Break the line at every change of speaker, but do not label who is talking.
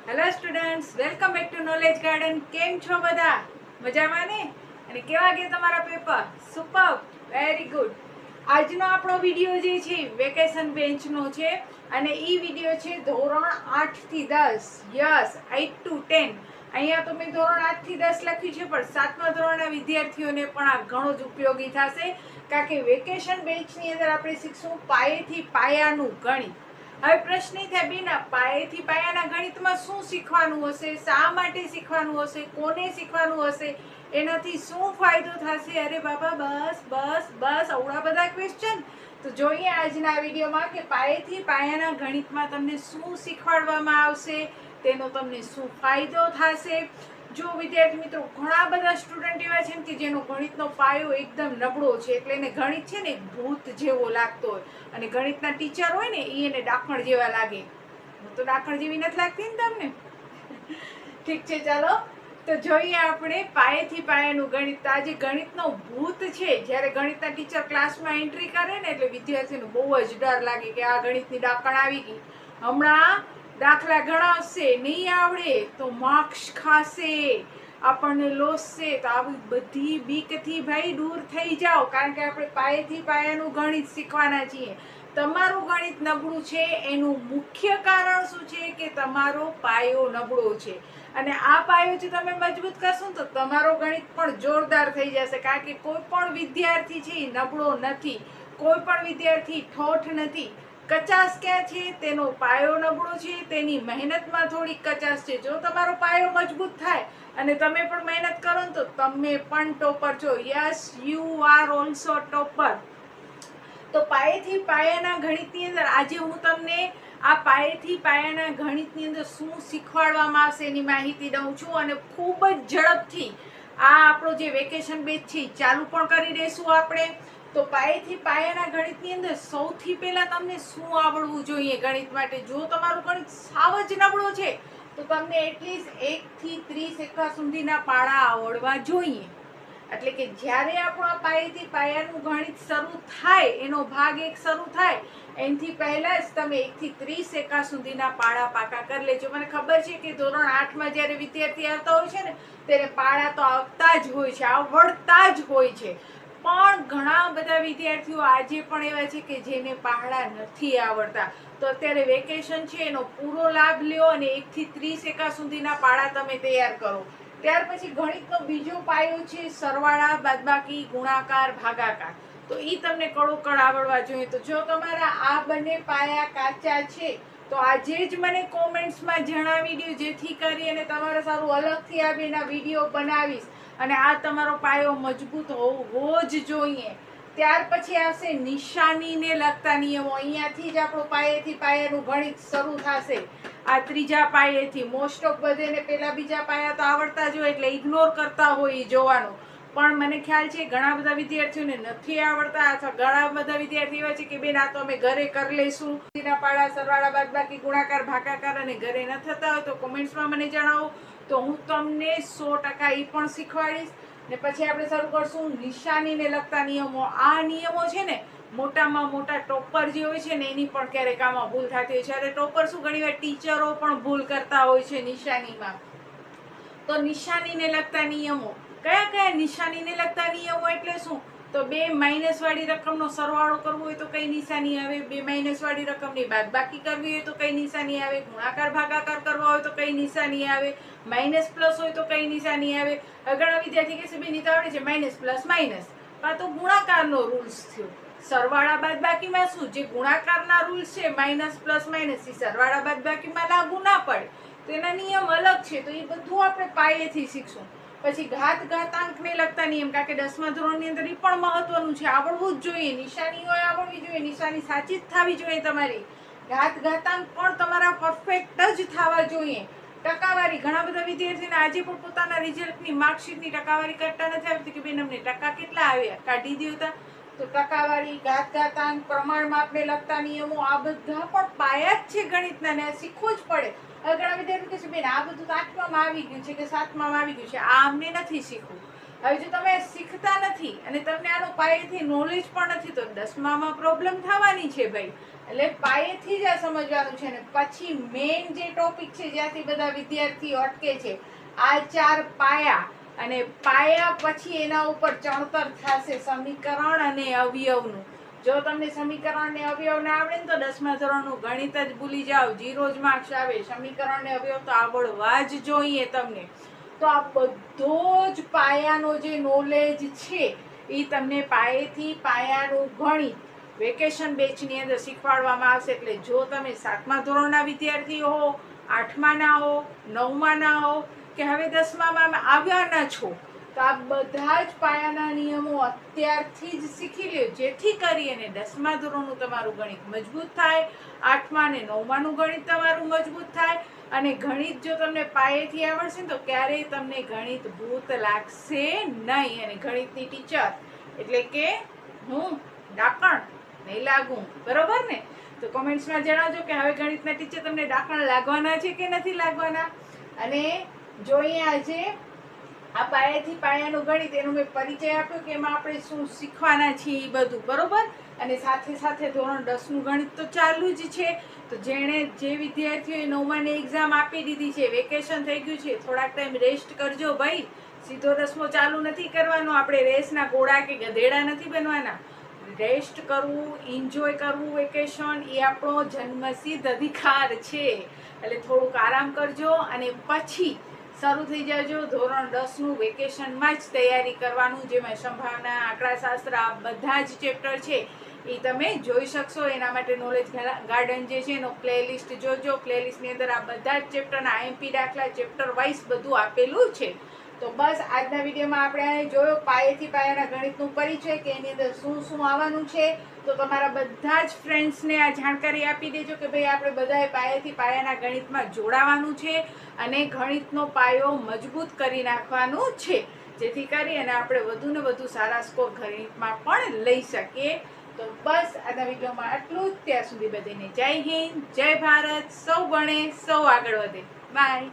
Hello students, welcome back to knowledge garden. કેમ છો બધા? મજામાં ને? અને કેવા ગયા તમારા પેપર? Super, very good. આજનો આપણો વિડીયો જે છે વેકેશન બેન્ચનો છે અને એ વિડીયો છે ધોરણ 8 થી 10. Yes, 8 to 10. અહીંયા તો મેં ધોરણ 8 થી 10 લખ્યું છે, પણ 7મા ધોરણના વિદ્યાર્થીઓને પણ આ ઘણો જ ઉપયોગી થશે, કારણ કે વેકેશન બેન્ચની અંદર આપણે શીખશું પાયેથી પાયાનું ગણિત. હવે પ્રશ્ન એ થાય, બેના પાયેથી પાયાના ગણિતમાં શું શીખવાનું હશે, શા માટે શીખવાનું હશે, કોને શીખવાનું હશે, એનાથી શું ફાયદો થશે? અરે બાબા, બસ બસ બસ આવડા બધા ક્વેશ્ચન. તો જોઈએ આજના વિડીયોમાં કે પાયેથી પાયાના ગણિતમાં તમને શું શીખવાડવામાં આવશે, તેનો તમને શું ફાયદો થશે. જો વિદ્યાર્થી મિત્રો, ઘણા બધા સ્ટુડન્ટ એવા છે કે જેનો ગણિતનો પાયો એકદમ નબળો છે, એટલે એને ગણિત છે ને ભૂત જેવો લાગતો હોય, અને ગણિતના ટીચર હોય ને એ એને ડાકણ જેવા લાગે. હું તો ડાકણ જેવી નથી લાગતી ને તમને? ઠીક છે, ચાલો તો જોઈએ આપણે પાયેથી પાયાનું ગણિત. આજે ગણિતનો ભૂત છે. જ્યારે ગણિતના ટીચર ક્લાસમાં એન્ટ્રી કરે ને એટલે વિદ્યાર્થીને બહુ જ ડર લાગે કે આ ગણિતની ડાકણ આવી ગઈ, હમણાં દાખલા ગણાવશે, નહીં આવડે તો માર્ક્સ ખાશે, આપણને લોસશે. તો આવી બધી બીકથી ભાઈ દૂર થઈ જાઓ, કારણ કે આપણે પાયેથી પાયાનું ગણિત શીખવાના છીએ. તમારું ગણિત નબળું છે એનું મુખ્ય કારણ શું છે કે તમારો પાયો નબળો છે, અને આ પાયો જો તમે મજબૂત કરશો તો તમારો ગણિત પણ જોરદાર થઈ જશે. કારણ કે કોઈ પણ વિદ્યાર્થી છે એ નબળો નથી, કોઈ પણ વિદ્યાર્થી ઠોઠ નથી. કચાશ ક્યાં છે? તેનો પાયો નબળો છે, તેની મહેનતમાં થોડીક કચાશ છે. જો તમારો પાયો મજબૂત થાય અને તમે પણ મહેનત કરો ને તો તમે પણ ટોપર છો. Yes, you are also topper. તો પાયેથી પાયાના ગણિતની અંદર આજે હું તમને આ પાયેથી પાયાના ગણિતની અંદર શું શીખવાડવામાં આવશે એની માહિતી દઉં છું, અને ખૂબ જ ઝડપથી આ આપણો જે વેકેશન બેચ છે એ ચાલુ પણ કરી દઈશું આપણે. તો પાયેથી પાયાના ગણિતની અંદર સૌથી પહેલા તમને શું આવડવું જોઈએ ગણિત માટે? જો તમારું ગણિત સાવ જ નબળું છે તો તમને એટલીસ્ટ 1 થી 30 એકા સુધીના પાડા આવડવા જોઈએ. એટલે કે જ્યારે આપણો પાયેથી પાયાનું ગણિત શરૂ થાય, એનો ભાગ 1 શરૂ થાય એનાથી પહેલા જ તમે 1 થી 30 એકા સુધીના પાડા પાકા કરી લેજો. મને ખબર છે કે ધોરણ 8માં જ્યારે વિદ્યાર્થી આવતા હોય છે ને ત્યારે પાડા તો આવતા જ હોય છે, આવડતા જ હોય છે, પણ ઘણા બધા વિદ્યાર્થીઓ આજે પણ એવા છે કે જેને પાડા નથી આવડતા. તો અત્યારે વેકેશન છે એનો પૂરો લાભ લ્યો અને 1 થી 30 એકા સુધીના પાડા તમે તૈયાર કરો. ત્યાર પછી ગણિતનો બીજો પાયો છે સરવાળા, બાદબાકી, ગુણાકાર, ભાગાકાર. તો એ તમને કડોકડ આવડવા જોઈએ. તો જો તમારા આ બંને પાયા કાચા છે તો આજે જ મને કોમેન્ટ્સમાં જણાવી દો, જેથી કરી અને તમારે સારું અલગથી આ બેના વિડીયો બનાવીશ, અને આ તમારો પાયો મજબૂત હોવો જ જોઈએ. ત્યાર પછી આવશે નિશાનીને લગતા નિયમો. અહીંયાથી જ આપણો પાયેથી પાયાનું ગણિત શરૂ થશે. આ ત્રીજા પાયેથી મોસ્ટ ઓફ બધાને પેલા બીજા પાયા તો આવડતા જ હોય એટલે ઇગ્નોર કરતા હોય જોવાનું, પણ મને ખ્યાલ છે ઘણા બધા વિદ્યાર્થીઓને નથી આવડતા, અથવા ઘણા બધા વિદ્યાર્થીઓ એવા છે કે બેન આ તો અમે ઘરે કરી લઈશું. પાડા, સરવાળા, બાદબાકી, ગુણાકાર, ભાગાકાર અને ઘરે ન થતા હોય તો કોમેન્ટ્સમાં મને જણાવો, તો હું તમને 100% એ પણ શીખવાડીશ. ને પછી આપણે શરૂ કરશું નિશાનીને લગતા નિયમો. આ નિયમો છે ને મોટામાં મોટા ટોપર જે હોય છે ને એની પણ ક્યારેક આમાં ભૂલ થતી હોય છે. અરે ટોપર શું, ઘણીવાર ટીચરો પણ ભૂલ કરતા હોય છે નિશાનીમાં. તો નિશાનીને લગતા નિયમો કયા કયા? નિશાનીને લગતા નિયમો એટલે શું? તો 2 માઇનસ વાળી રકમનો સરવાળો કરવો હોય તો કઈ નિશાની આવે? 2 માઇનસ વાળી રકમની બાદબાકી કરવી હોય તો કઈ નિશાની આવે? ગુણાકાર ભાગાકાર કરવા હોય તો કઈ નિશાની આવે? માઇનસ પ્લસ હોય તો કઈ નિશાની આવે? ઘણા વિદ્યાર્થી કહેશે બેન તો આવડે છે માઇનસ પ્લસ માઇનસ, આ તો ગુણાકારનો રૂલ્સ થયો. સરવાળા બાદબાકીમાં શું, જે ગુણાકારના રૂલ્સ છે માઇનસ પ્લસ માઇનસ, એ સરવાળા બાદબાકીમાં લાગુ ના પડે, તો એના નિયમ અલગ છે. તો એ બધું આપણે પાયેથી શીખશું. પછી ઘાતાંકને લગતા નિયમ, કારણ કે 10મા ધોરણની અંદર એ પણ મહત્વનું છે, આવડવું જ જોઈએ. નિશાનીઓ આવડવી જોઈએ, નિશાની સાચી જ થવી જોઈએ તમારી. ઘાતાંક પણ તમારા પરફેક્ટ જ થવા જોઈએ. ટકાવારી, ઘણા બધા વિદ્યાર્થીઓને આજે પણ પોતાના રિઝલ્ટની માર્કશીટની ટકાવારી કરતા નથી આવતી કે બેન અમને ટકા કેટલા આવ્યા, કાઢી દો તા. તો ટકાવારી, ઘાતાંક, પ્રમાણમાપને લગતા નિયમો, આ બધા પણ પાયા જ છે ગણિતના, ને શીખવું જ પડે. ઘણા વિદ્યાર્થીઓ કહેશે બેન આ બધું તો 8મામાં આવી ગયું છે કે 7મામાં આવી ગયું છે, આ અમને નથી શીખવું. હવે જો તમે શીખતા નથી અને તમને આનો પાયેથી નોલેજ પણ નથી તો 10મામાં પ્રોબ્લેમ થવાની છે ભાઈ. એટલે પાયેથી જ આ સમજવાનું છે ને પછી મેઇન જે ટોપિક છે જ્યાંથી બધા વિદ્યાર્થીઓ અટકે છે આ 4 પાયા અને પાયા પછી એના ઉપર ચણતર થશે સમીકરણ અને અવયવનું. જો તમને સમીકરણ ને અવયવ ના આવડે ને તો 10મા ધોરણનું ગણિત જ ભૂલી જાઓ, 0 જ માર્ક્સ આવે. સમીકરણ ને અવયવ તો આવડવા જ જોઈએ તમને. તો આ બધો જ પાયાનો જે નોલેજ છે એ તમને પાયેથી પાયાનું ગણિત વેકેશન બેચની અંદર શીખવાડવામાં આવશે. એટલે જો તમે 7મા ધોરણના વિદ્યાર્થીઓ હો, 8માના હો, 9માના હો કે હવે 10મામાં આવ્યાના છો તો આ બધા જ પાયાના નિયમો અત્યારથી જ શીખી લ્યો, જેથી કરી અને 10મા ધોરણનું તમારું ગણિત મજબૂત થાય, 8મા અને 9માનું ગણિત તમારું મજબૂત થાય. અને ગણિત જો તમને પાયેથી આવડશે ને તો ક્યારેય તમને ગણિત ભૂત લાગશે નહીં. અને ગણિતની ટીચર એટલે કે હું ડાકણ નહીં લાગું, બરોબર ને? તો કોમેન્ટ્સમાં જણાવજો કે હવે ગણિતના ટીચર તમને ડાકણ લાગવાના છે કે નથી લાગવાના. અને જોઈએ આજે આ પાયાથી પાયાનું ગણિત એનો મેં પરિચય આપ્યો કે એમાં આપણે શું શીખવાના છીએ એ બધું, બરોબર. અને સાથે સાથે ધોરણ 10નું ગણિત તો ચાલુ જ છે. તો જે વિદ્યાર્થીઓએ 9માની એક્ઝામ આપી દીધી છે, વેકેશન થઈ ગયું છે, થોડાક ટાઈમ રેસ્ટ કરજો ભાઈ. સીધો 10મો ચાલુ નથી કરવાનો. આપણે રેસના ઘોડા કે ગધેડા નથી બનવાના. રેસ્ટ કરવું, એન્જોય કરવું વેકેશન એ આપણો જન્મસિદ્ધ અધિકાર છે. એટલે થોડુંક આરામ કરજો અને પછી શરૂ થઈ જાજો ધોરણ 10નું વેકેશનમાં જ તૈયારી કરવાનું, જેમાં સંભાવના, આંકડાશાસ્ત્ર આ બધા જ ચેપ્ટર છે એ તમે જોઈ શકશો. એના માટે નોલેજ ગાર્ડન જે છે એનો પ્લેલિસ્ટ જોજો. પ્લેલિસ્ટની અંદર આ બધા જ ચેપ્ટરના આઈએમપી દાખલા ચેપ્ટર વાઇઝ બધું આપેલું છે. તો બસ આજના વિડીયોમાં આપણે જોયો પાયેથી પાયાના ગણિતનું પરિચય કે એની અંદર શું શું આવવાનું છે. તો તમારા બધા જ ફ્રેન્ડ્સને આ જાણકારી આપી દેજો કે ભાઈ આપણે બધાએ પાયેથી પાયાના ગણિતમાં જોડાવાનું છે અને ગણિતનો પાયો મજબૂત કરી નાખવાનું છે, જેથી કરી અને આપણે વધુ ને વધુ સારા સ્કોર ગણિતમાં પણ લઈ શકીએ. તો બસ આજના વિડીયોમાં આટલું જ. ત્યાં સુધી બધાને જય હિન્દ, જય ભારત. સૌ ભણે, સૌ આગળ વધે. બાય.